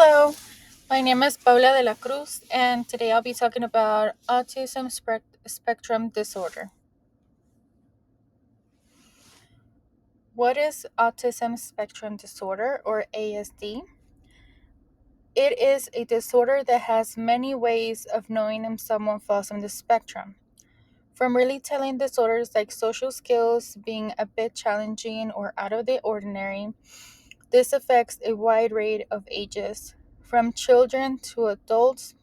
Hello, my name is Paola de la Cruz, and today I'll be talking about autism spectrum disorder. What is autism spectrum disorder, or ASD? It is a disorder that has many ways of knowing if someone falls on the spectrum. From really telling disorders like social skills being a bit challenging or out of the ordinary, this affects a wide range of ages, from children to adults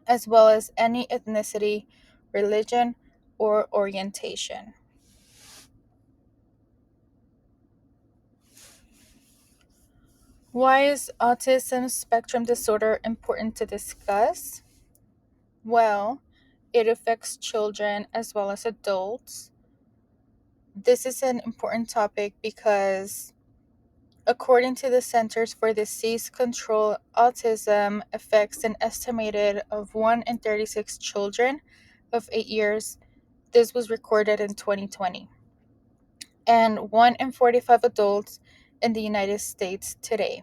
as well as any ethnicity, religion, or orientation. Why is autism spectrum disorder important to discuss? Well, it affects children as well as adults. This is an important topic because, according to the Centers for Disease Control, autism affects an estimated of 1 in 36 children of 8 years. This was recorded in 2020. And 1 in 45 adults in the United States today.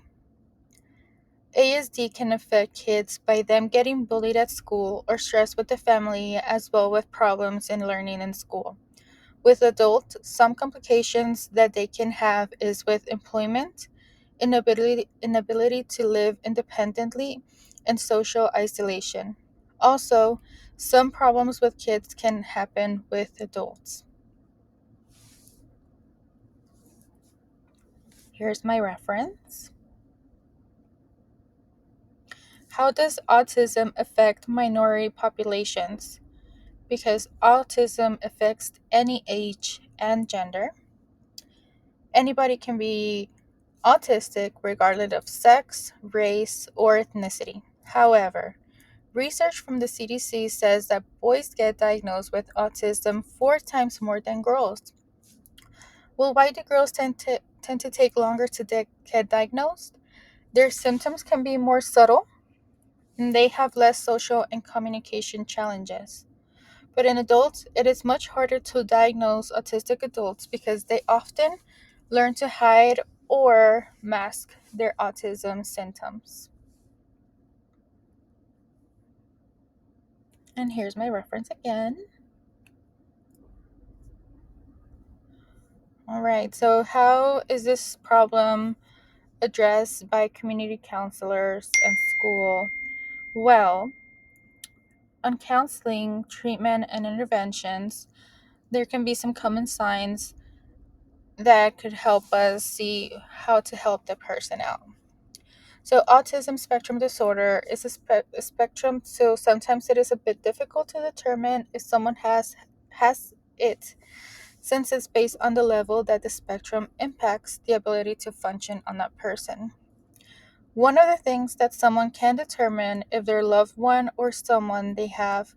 ASD can affect kids by them getting bullied at school or stressed with the family, as well with problems in learning in school. With adults, some complications that they can have is with employment, inability to live independently, and social isolation. Also, some problems with kids can happen with adults. Here's my reference. How does autism affect minority populations? Because autism affects any age and gender. Anybody can be autistic regardless of sex, race, or ethnicity. However, research from the CDC says that boys get diagnosed with autism 4 times more than girls. Well, why do girls tend to take longer to get diagnosed? Their symptoms can be more subtle and they have less social and communication challenges. But in adults, it is much harder to diagnose autistic adults because they often learn to hide or mask their autism symptoms. And here's my reference again. All right, so how is this problem addressed by community counselors and school? Well, on counseling, treatment, and interventions, there can be some common signs that could help us see how to help the person out. So, autism spectrum disorder is a spectrum, so sometimes it is a bit difficult to determine if someone has it, since it's based on the level that the spectrum impacts the ability to function on that person. One of the things that someone can determine if their loved one or someone they have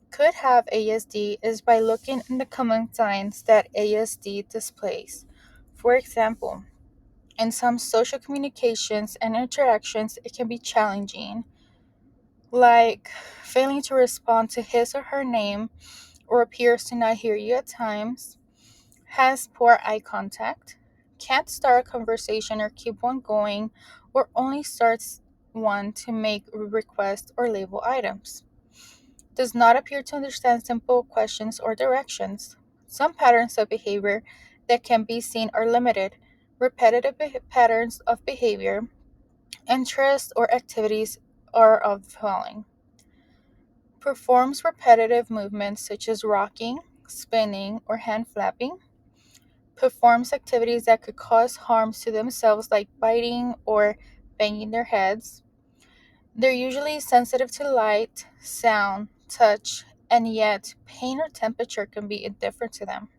could have ASD is by looking in the common signs that ASD displays. For example, in some social communications and interactions, it can be challenging, like failing to respond to his or her name or appears to not hear you at times, has poor eye contact, can't start a conversation or keep one going, or only starts one to make requests or label items, does not appear to understand simple questions or directions. Some patterns of behavior that can be seen are limited, repetitive patterns of behavior, interests or activities are of the following: performs repetitive movements such as rocking, spinning, or hand flapping, performs activities that could cause harms to themselves like biting or banging their heads. They're usually sensitive to light, sound, touch, and yet pain or temperature can be indifferent to them.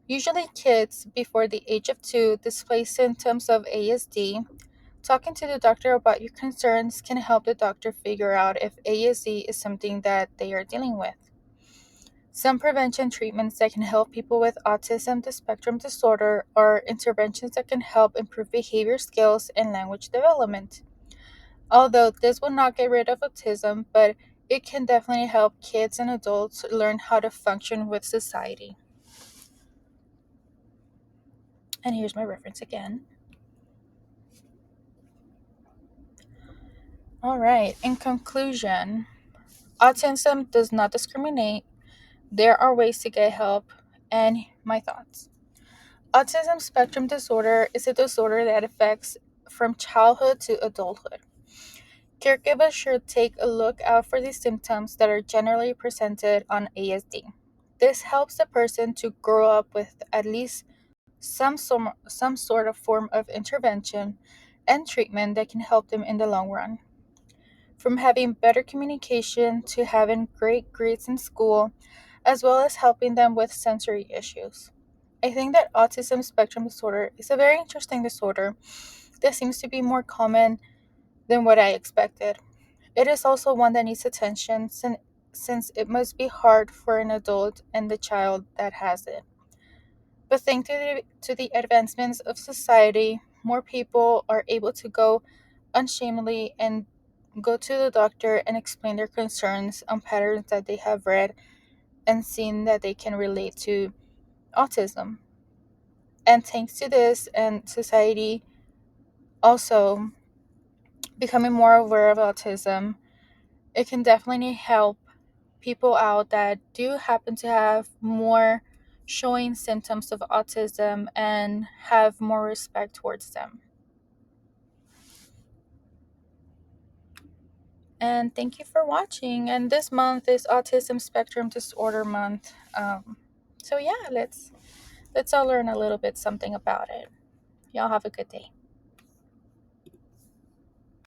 Usually, kids before the age of 2 display symptoms of ASD. Talking to the doctor about your concerns can help the doctor figure out if ASD is something that they are dealing with. Some prevention treatments that can help people with autism the spectrum disorder are interventions that can help improve behavior skills and language development. Although this will not get rid of autism, but it can definitely help kids and adults learn how to function with society. And here's my reference again. All right, in conclusion, autism does not discriminate. There are ways to get help, and my thoughts. Autism spectrum disorder is a disorder that affects from childhood to adulthood. Caregivers should take a look out for the symptoms that are generally presented on ASD. This helps the person to grow up with at least some sort of form of intervention and treatment that can help them in the long run. From having better communication to having great grades in school, as well as helping them with sensory issues. I think that autism spectrum disorder is a very interesting disorder that seems to be more common than what I expected. It is also one that needs attention since it must be hard for an adult and the child that has it. But thanks to the advancements of society, more people are able to go unshamedly and go to the doctor and explain their concerns on patterns that they have read and seen that they can relate to autism. And thanks to this and society also becoming more aware of autism, it can definitely help people out that do happen to have more showing symptoms of autism and have more respect towards them. And thank you for watching. And this month is Autism Spectrum Disorder Month. So yeah, let's all learn a little bit something about it. Y'all have a good day.